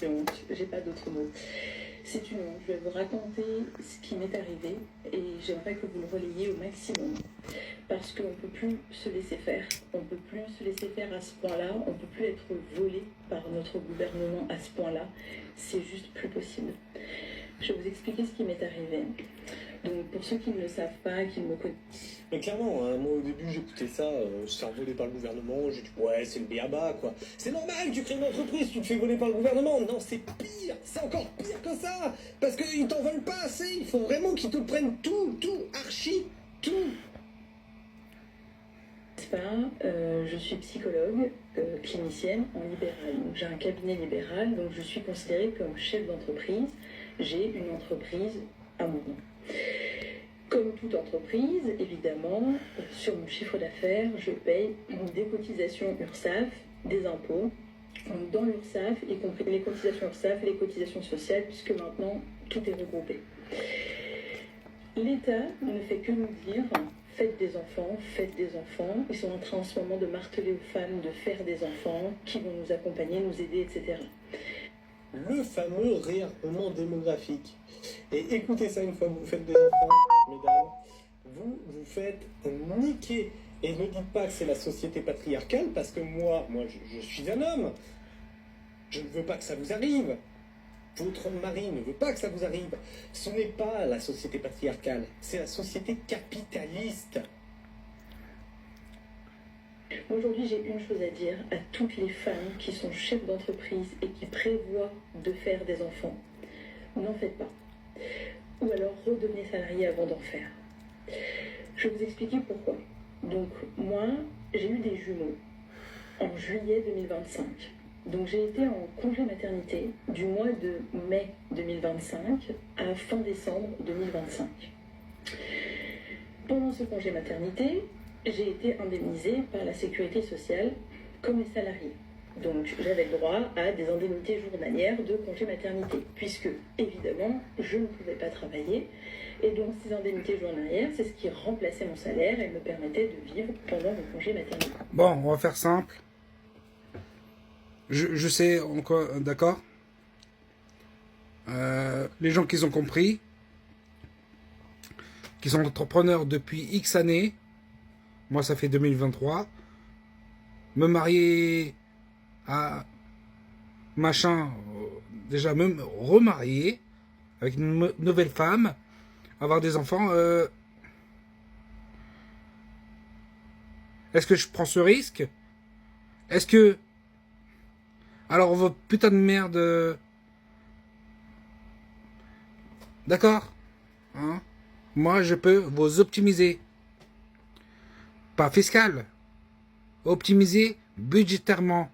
c'est honte, j'ai pas d'autres mots. C'est une honte, je vais vous raconter ce qui m'est arrivé et j'aimerais que vous le relayiez au maximum. Parce qu'on ne peut plus se laisser faire, on ne peut plus se laisser faire à ce point-là, on ne peut plus être volé par notre gouvernement à ce point-là, c'est juste plus possible. Je vais vous expliquer ce qui m'est arrivé. Donc pour ceux qui ne le savent pas, qui ne me connaissent... Mais clairement, hein, moi au début j'écoutais ça, se faire voler par le gouvernement, j'ai dit ouais c'est le béaba quoi. C'est normal, tu crées une entreprise, tu te fais voler par le gouvernement. Non, c'est pire, c'est encore pire que ça. Parce qu'ils t'en veulent pas assez, il faut vraiment qu'ils te prennent tout, archi, tout. Je suis psychologue, clinicienne en libéral. Donc j'ai un cabinet libéral, donc je suis considérée comme chef d'entreprise. J'ai une entreprise à mon nom. Comme toute entreprise, évidemment, sur mon chiffre d'affaires, je paye des cotisations URSSAF, des impôts. Donc dans l'URSSAF, y compris les cotisations URSSAF et les cotisations sociales, puisque maintenant tout est regroupé. L'État ne fait que nous dire faites des enfants, faites des enfants. Ils sont en train en ce moment de marteler aux femmes de faire des enfants qui vont nous accompagner, nous aider, etc. Le fameux réarmement démographique. Et écoutez ça, une fois que vous faites des enfants, mesdames, vous vous faites niquer. Et ne dites pas que c'est la société patriarcale, parce que moi je suis un homme. Je ne veux pas que ça vous arrive. Votre mari ne veut pas que ça vous arrive. Ce n'est pas la société patriarcale, c'est la société capitaliste. Aujourd'hui, j'ai une chose à dire à toutes les femmes qui sont chefs d'entreprise et qui prévoient de faire des enfants. N'en faites pas. Ou alors redevenez salarié avant d'en faire. Je vais vous expliquer pourquoi. Donc moi, j'ai eu des jumeaux en juillet 2025. Donc j'ai été en congé maternité du mois de mai 2025 à fin décembre 2025. Pendant ce congé maternité, j'ai été indemnisée par la sécurité sociale comme les salariés. Donc j'avais le droit à des indemnités journalières de congé maternité, puisque évidemment je ne pouvais pas travailler. Et donc ces indemnités journalières, c'est ce qui remplaçait mon salaire et me permettait de vivre pendant mon congé maternité. Bon, on va faire simple. Je sais encore, d'accord. Les gens qui ont compris, qui sont entrepreneurs depuis X années, moi ça fait 2023, me marier à machin, déjà me remarier avec une nouvelle femme, avoir des enfants, est-ce que je prends ce risque? Est-ce que... Alors, vos putains de merde... D'accord, hein? Moi, je peux vous optimiser. Pas fiscal. Optimiser budgétairement.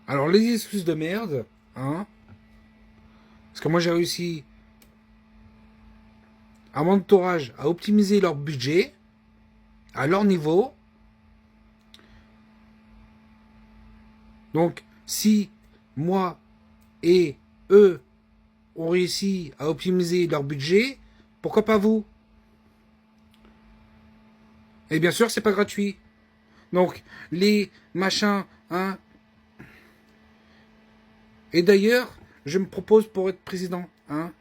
Alors, les excuses de merde, hein? Parce que moi, j'ai réussi à mon entourage à optimiser leur budget à leur niveau. Donc, si moi et eux ont réussi à optimiser leur budget, pourquoi pas vous? Et bien sûr, c'est pas gratuit. Donc, les machins, hein. Et d'ailleurs, je me propose pour être président, hein.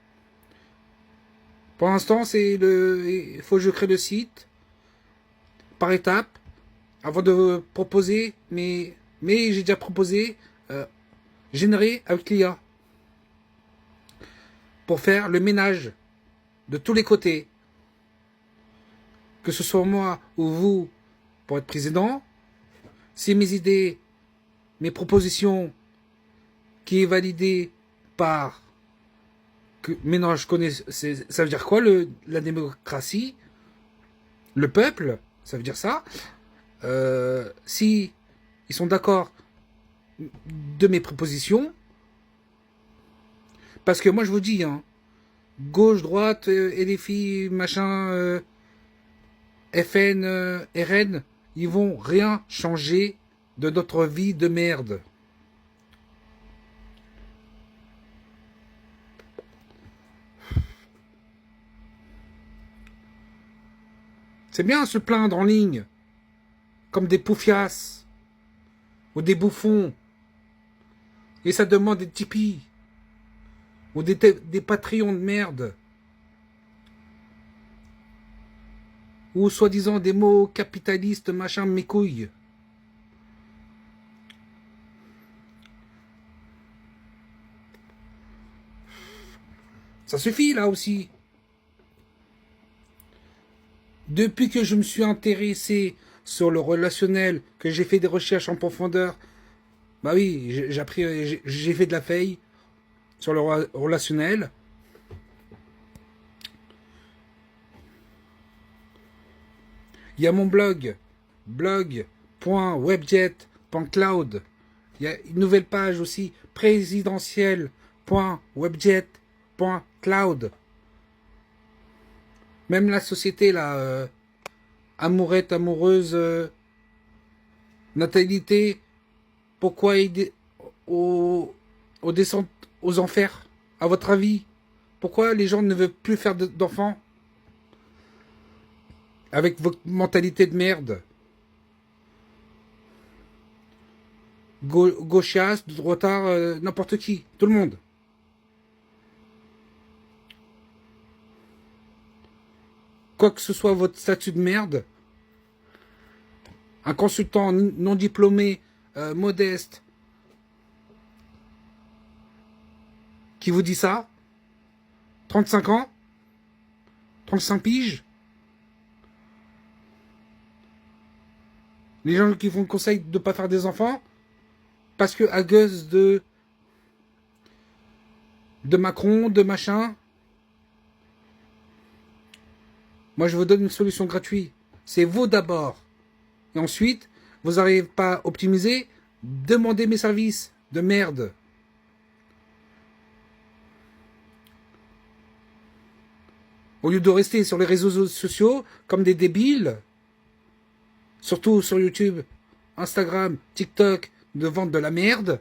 Pour l'instant, c'est il faut que je crée le site par étapes avant de proposer, mais j'ai déjà proposé générer avec l'IA pour faire le ménage de tous les côtés. Que ce soit moi ou vous pour être président, si mes idées, mes propositions qui est validée par... maintenant je connais, ça veut dire quoi la démocratie? Le peuple, ça veut dire ça. Si ils sont d'accord de mes propositions, parce que moi je vous dis, hein, gauche, droite, et les filles, machin, FN, RN, ils vont rien changer de notre vie de merde. C'est bien se plaindre en ligne, comme des poufias. ou des bouffons, et ça demande des Tipeee, ou des Patreons de merde, ou soi-disant des mots capitalistes, machin, mes couilles. Ça suffit là aussi. Depuis que je me suis intéressé sur le relationnel, que j'ai fait des recherches en profondeur, bah oui, j'ai fait de la faille sur le relationnel. Il y a mon blog.webjet.cloud. Il y a une nouvelle page aussi, présidentielle.webjet.cloud. Même la société, là, amourette, amoureuse, natalité, pourquoi aider aux descentes aux enfers, à votre avis? Pourquoi les gens ne veulent plus faire d'enfants? Avec votre mentalité de merde. Gauchias, de droitard, n'importe qui, tout le monde. Quoi que ce soit votre statut de merde, un consultant non diplômé, modeste, qui vous dit ça, 35 ans, 35 piges, les gens qui vous conseillent de ne pas faire des enfants, parce que à cause de Macron, de machin. Moi, je vous donne une solution gratuite. C'est vous d'abord. Et ensuite, vous n'arrivez pas à optimiser, demandez mes services de merde. Au lieu de rester sur les réseaux sociaux comme des débiles, surtout sur YouTube, Instagram, TikTok, de vendre de la merde,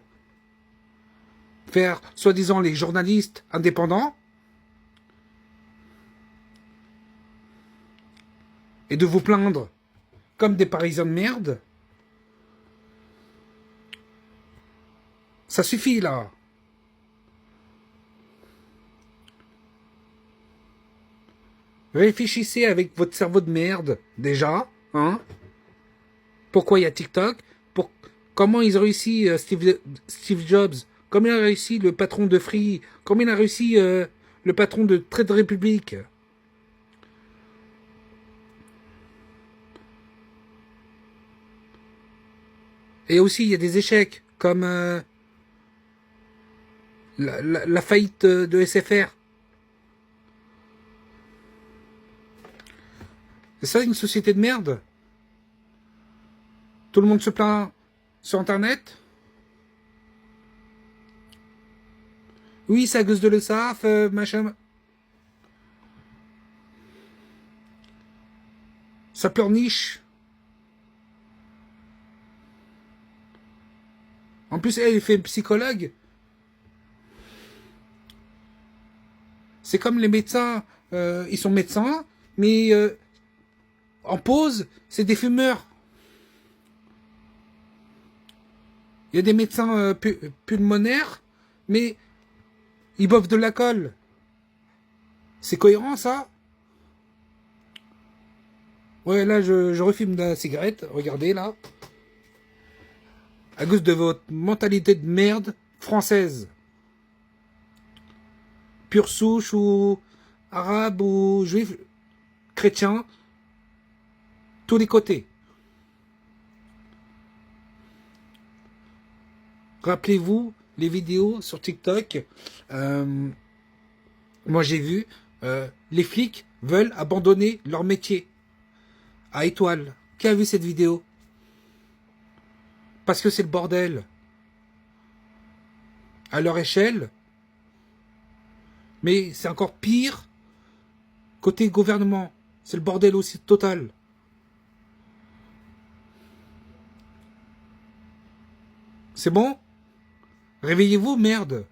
faire soi-disant les journalistes indépendants, et de vous plaindre comme des Parisiens de merde, ça suffit là. Réfléchissez avec votre cerveau de merde, déjà, hein. Pourquoi il y a TikTok? Comment ils ont réussi Steve Jobs? Comment il a réussi le patron de Free? Comment il a réussi le patron de Trade Republic? Et aussi, il y a des échecs, comme la faillite de SFR. C'est ça une société de merde? Tout le monde se plaint sur Internet? Oui, ça gueuse de l'URSSAF, machin. Ça pleurniche. En plus, elle fait psychologue. C'est comme les médecins, ils sont médecins, mais en pause, c'est des fumeurs. Il y a des médecins pulmonaires, mais ils boivent de la colle. C'est cohérent, ça? Ouais, là, je refume de la cigarette. Regardez, là. À cause de votre mentalité de merde française. Pure souche ou arabe ou juif, chrétien, tous les côtés. Rappelez-vous les vidéos sur TikTok. Moi j'ai vu, les flics veulent abandonner leur métier à Étoile. Qui a vu cette vidéo? Parce que c'est le bordel. À leur échelle. Mais c'est encore pire côté gouvernement. C'est le bordel aussi total. C'est bon? Réveillez-vous, merde.